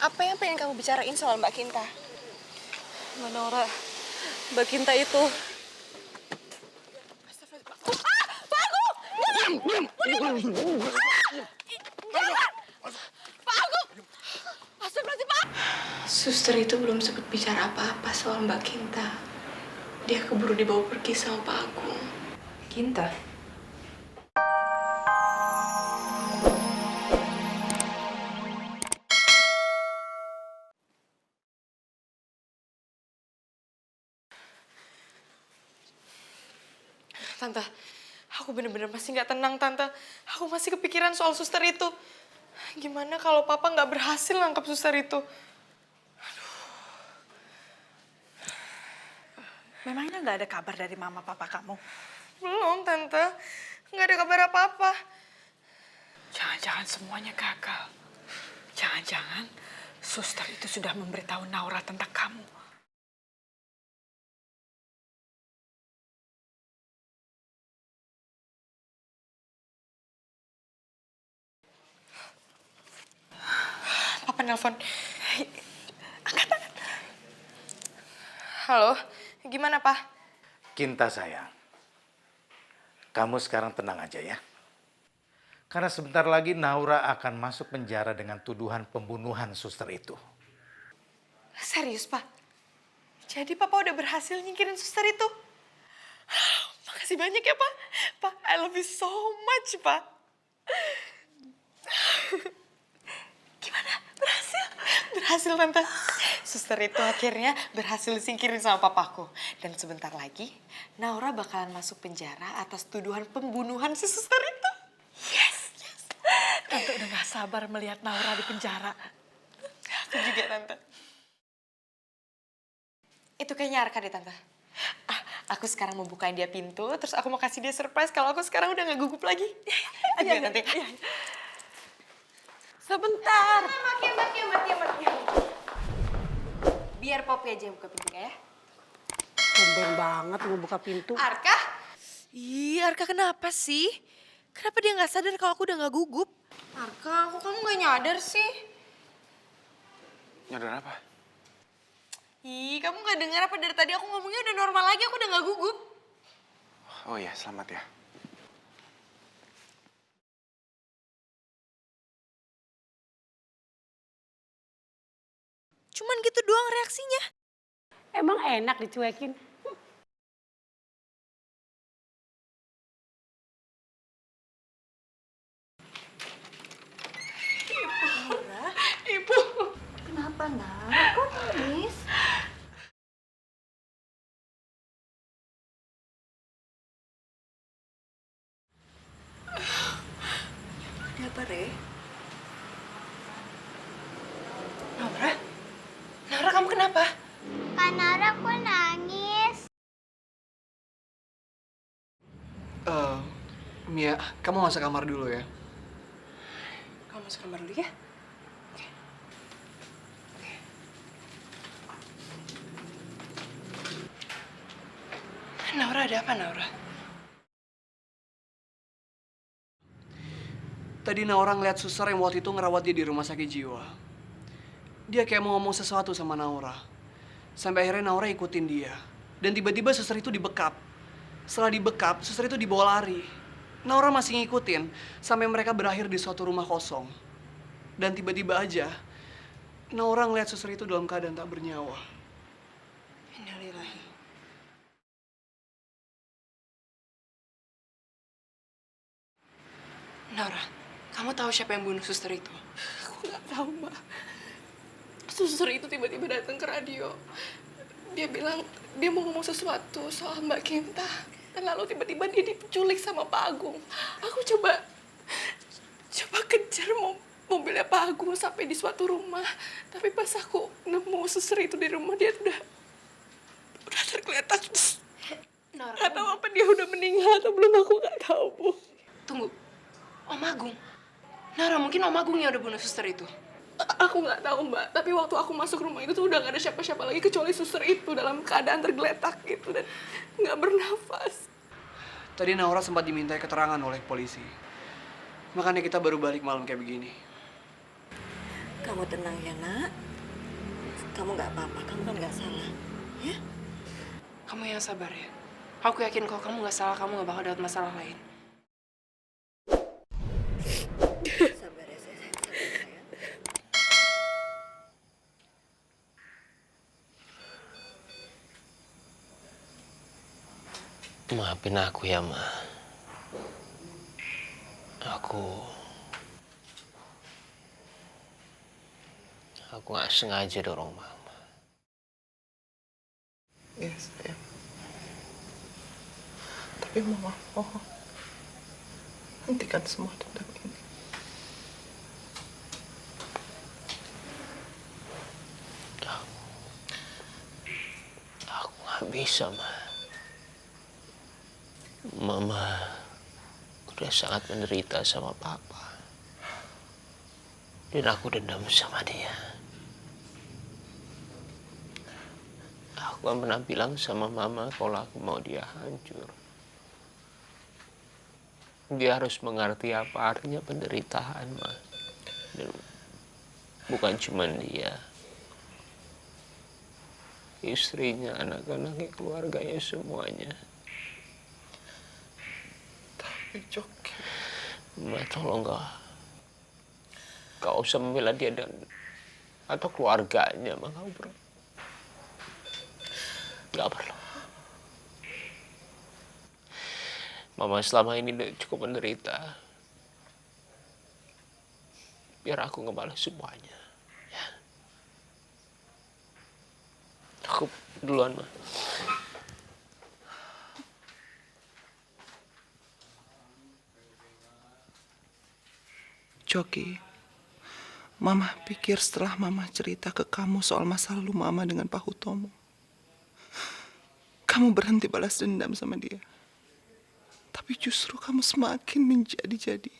Apa yang pengen kamu bicarain soal Mbak Kinta? Mbak Naura, Mbak Kinta itu. Suster itu belum sempat bicara apa-apa soal Mbak Kinta. Dia keburu dibawa pergi sama Pak Agung. Kinta? Tante, aku bener-bener masih nggak tenang, Tante. Aku masih kepikiran soal suster itu. Gimana kalau Papa nggak berhasil nangkap suster itu? Memangnya nggak ada kabar dari mama papa kamu? Belum, Tante. Nggak ada kabar apa-apa. Jangan-jangan semuanya gagal. Jangan-jangan suster itu sudah memberitahu Naura tentang kamu. Papa nelpon. Angkat. Halo, gimana, Pak? Kinta sayang, kamu sekarang tenang aja ya. Karena sebentar lagi Naura akan masuk penjara dengan tuduhan pembunuhan suster itu. Serius, Pak? Jadi Papa udah berhasil nyingkirin suster itu? Makasih banyak ya, Pak. Pak, I love you so much, Pak. Gimana? Berhasil? Berhasil, Tante. Suster itu akhirnya berhasil disingkirin sama papaku. Dan sebentar lagi, Naura bakalan masuk penjara atas tuduhan pembunuhan si suster itu. Yes. Tante udah gak sabar melihat Naura di penjara. Aku juga, Tante. Itu kayaknya Arka deh, Tante. Aku sekarang mau bukain dia pintu, terus aku mau kasih dia surprise kalau aku sekarang udah gak gugup lagi. Ayo, Tante. Sebentar. Makia. Biar Poppy aja yang buka pintunya ya. Tumben banget mau buka pintu. Arka? Ih, Arka kenapa sih? Kenapa dia gak sadar kalau aku udah gak gugup? Arka, kok kamu gak nyadar sih? Nyadar apa? Ih, kamu gak dengar apa dari tadi aku ngomongnya udah normal lagi, aku udah gak gugup. Oh iya, selamat ya. Cuman gitu doang reaksinya. Emang enak dicuekin? Ibu. Kenapa, Nak? Kok nangis? Ada apa, Re? Naura? Naura, kamu kenapa? Kak Nara kok nangis? Mia, kamu masuk kamar dulu ya. Kamu masuk kamar dulu ya. Naura, ada apa, Naura? Tadi Naura ngeliat suster yang waktu itu ngerawat dia di rumah sakit jiwa. Dia kayak mau ngomong sesuatu sama Naura. Sampai akhirnya Naura ikutin dia. Dan tiba-tiba suster itu dibekap. Setelah dibekap, suster itu dibawa lari. Naura masih ngikutin sampai mereka berakhir di suatu rumah kosong. Dan tiba-tiba aja, Naura ngeliat suster itu dalam keadaan tak bernyawa. Innalillahi. Naura, kamu tahu siapa yang bunuh suster itu? Aku gak tahu, Mbak. Suster itu tiba-tiba datang ke radio. Dia bilang dia mau ngomong sesuatu soal Mbak Kinta. Dan lalu tiba-tiba dia diculik sama Pak Agung. Aku coba kejar mobilnya Pak Agung sampai di suatu rumah. Tapi pas aku nemu suster itu di rumah, dia udah tergeletak. Naura, Gak tahu apa dia udah meninggal atau belum, aku gak tahu, Bu. Tunggu. Om Agung? Naura, mungkin Om Agung yang udah bunuh suster itu. Aku nggak tahu, Mbak, tapi waktu aku masuk rumah itu tuh udah nggak ada siapa-siapa lagi kecuali suster itu dalam keadaan tergeletak gitu dan nggak bernafas. Tadi Naura sempat dimintai keterangan oleh polisi. Makanya kita baru balik malam kayak begini. Kamu tenang ya, Nak. Kamu nggak apa-apa, kamu kan nggak salah. Ya? Kamu yang sabar ya. Aku yakin kalau kamu nggak salah, kamu nggak bakal dapat masalah lain. Sabar ya, sayang. Sabar, sayang. Maafin aku ya, Ma. Aku nggak sengaja dorong Mama. Iya, sayang. Tapi Mama mohon, hentikan semua dendam ini. Aku nggak bisa, Ma. Mama udah sangat menderita sama Papa. Dan aku dendam sama dia. Aku kan pernah bilang sama Mama kalau aku mau dia hancur. Dia harus mengerti apa artinya penderitaan, Ma. Dan bukan cuma dia. Istrinya, anak-anaknya, keluarganya, semuanya. Tapi Joki, Ma, tolong kau usah membela dia dan atau keluarganya, Ma. Kau bro. Gak perlu. Mama selama ini udah cukup menderita. Biar aku ngebalas semuanya. Ya. Aku duluan, Ma. Joki, Mama pikir setelah Mama cerita ke kamu soal masa lalu Mama dengan Pak Hutomo, kamu berhenti balas dendam sama dia. Tapi justru kamu semakin menjadi-jadi.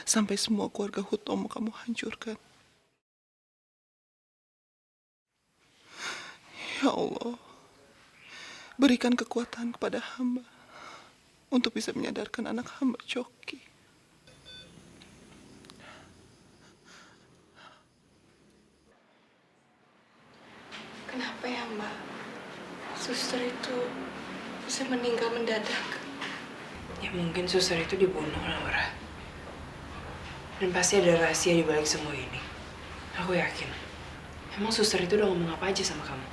Sampai semua keluarga Hutomo kamu hancurkan. Ya Allah, berikan kekuatan kepada hamba untuk bisa menyadarkan anak hamba Joki. Kenapa ya, Mbak? Suster itu bisa meninggal mendadak. Ya mungkin suster itu dibunuh, Laura. Dan pasti ada rahasia di balik semua ini. Aku yakin. Emang suster itu udah ngomong apa aja sama kamu?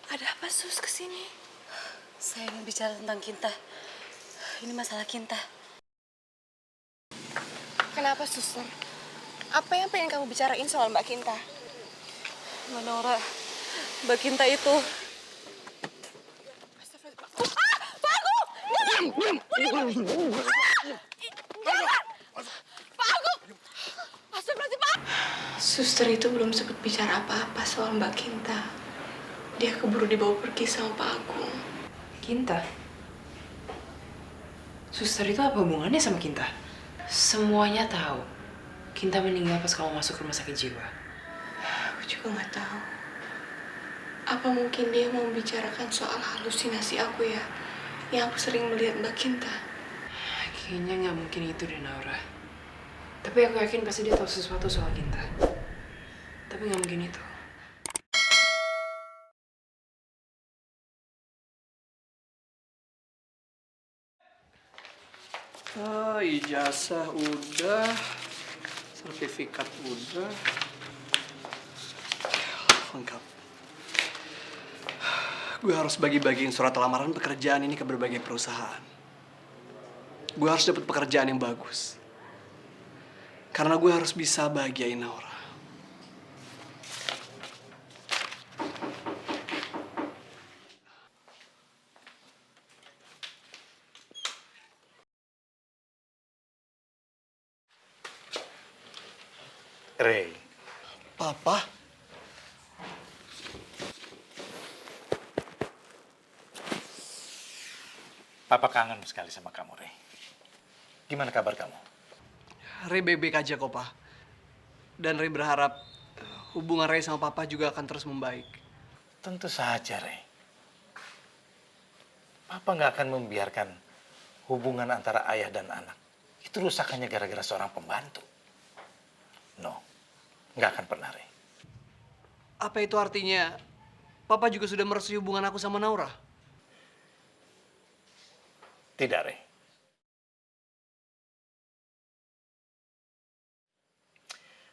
Ada apa, Sus, kesini? Saya mau bicara tentang Kinta. Ini masalah Kinta. Kenapa, suster? Apa yang pengen kamu bicarain soal Mbak Kinta? Mbak Naura, Mbak Kinta itu. Suster itu belum sempat bicara apa-apa soal Mbak Kinta. Dia keburu dibawa pergi sama Pak Agung. Kinta? Suster itu apa hubungannya sama Kinta? Semuanya tahu. Kinta meninggal pas kamu masuk rumah sakit jiwa. Aku juga nggak tahu. Apa mungkin dia mau membicarakan soal halusinasi aku ya? Yang aku sering melihat Mbak Kinta. Kayaknya nggak mungkin itu deh, Naura. Tapi aku yakin pasti dia tahu sesuatu soal Kinta. Tapi nggak mungkin itu. Ijazah udah, sertifikat udah, lengkap. Gue harus bagi-bagiin surat lamaran pekerjaan ini ke berbagai perusahaan. Gue harus dapat pekerjaan yang bagus. Karena gue harus bisa bahagiain Naura. Ray, Papa, Papa kangen sekali sama kamu, Ray. Gimana kabar kamu? Ray baik-baik aja kok, Pak. Dan Ray berharap hubungan Ray sama Papa juga akan terus membaik. Tentu saja, Ray. Papa nggak akan membiarkan hubungan antara ayah dan anak itu rusak hanya gara-gara seorang pembantu. No, nggak akan pernah, Rey. Apa itu artinya Papa juga sudah merestui hubungan aku sama Naura? Tidak, Rey.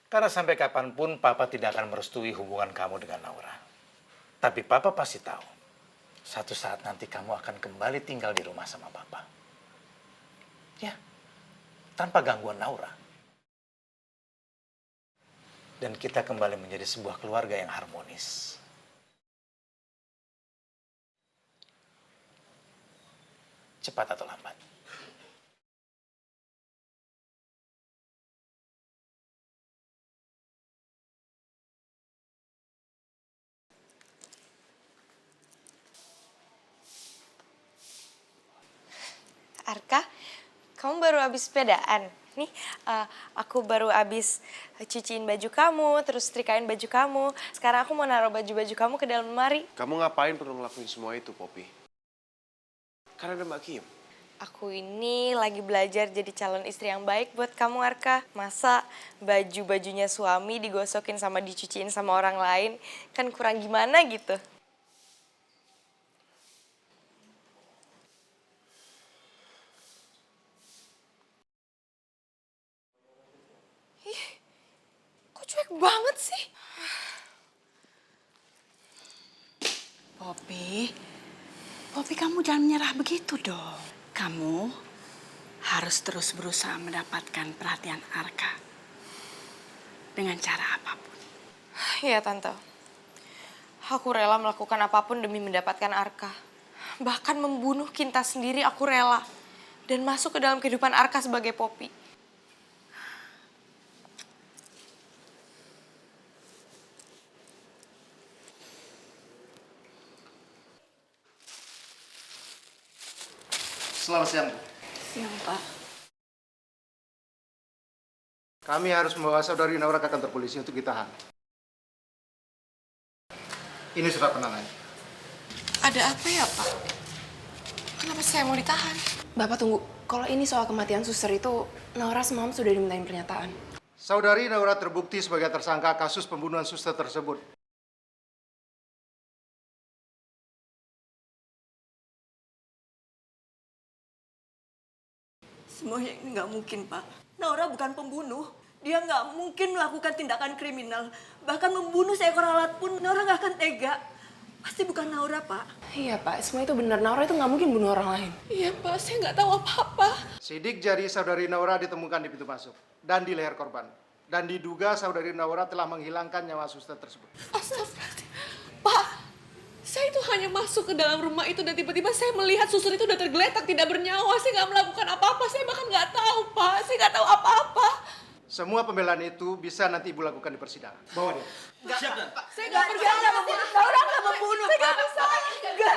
Karena sampai kapanpun Papa tidak akan merestui hubungan kamu dengan Naura. Tapi Papa pasti tahu, satu saat nanti kamu akan kembali tinggal di rumah sama Papa. Ya, tanpa gangguan Naura. Dan kita kembali menjadi sebuah keluarga yang harmonis. Cepat atau lambat. Arka, kamu baru habis sepedaan. Nih, aku baru habis cuciin baju kamu, terus setrikain baju kamu. Sekarang aku mau naruh baju-baju kamu ke dalam lemari. Kamu ngapain perlu ngelakuin semua itu, Poppy? Karena ada Mbak Kim. Aku ini lagi belajar jadi calon istri yang baik buat kamu, Arka. Masa baju-bajunya suami digosokin sama dicuciin sama orang lain, kan kurang gimana gitu. Kok cuek banget sih? Poppy kamu jangan menyerah begitu dong. Kamu harus terus berusaha mendapatkan perhatian Arka. Dengan cara apapun. Iya, Tante. Aku rela melakukan apapun demi mendapatkan Arka. Bahkan membunuh Kinta sendiri aku rela. Dan masuk ke dalam kehidupan Arka sebagai Poppy. Selamat siang, Bu. Siang, Pak. Kami harus membawa saudari Naura ke kantor polisi untuk ditahan. Ini surat penangannya. Ada apa ya, Pak? Kenapa saya mau ditahan? Bapak tunggu, kalau ini soal kematian suster itu, Naura semalam sudah dimintain pernyataan. Saudari Naura terbukti sebagai tersangka kasus pembunuhan suster tersebut. Semuanya ini nggak mungkin, Pak. Naura bukan pembunuh. Dia nggak mungkin melakukan tindakan kriminal. Bahkan membunuh seekor alat pun Naura nggak akan tega. Pasti bukan Naura, Pak. Iya, Pak. Semua itu benar. Naura itu nggak mungkin bunuh orang lain. Iya, Pak. Saya nggak tahu apa-apa. Sidik jari saudari Naura ditemukan di pintu masuk dan di leher korban. Dan diduga saudari Naura telah menghilangkan nyawa suster tersebut. Astagfirullahaladzim. Pak, saya itu hanya masuk ke dalam rumah itu dan tiba-tiba saya melihat suster itu udah tergeletak, tidak bernyawa. Saya nggak melakukan apa-apa. Saya bahkan nggak tahu, Pak. Saya nggak tahu apa-apa. Semua pembelaan itu bisa nanti Ibu lakukan di persidangan. Bawa dia. Saya nggak bersalah. Naura nggak membunuh, Pak. Saya nggak bersalah. Nggak.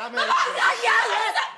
Kami harus-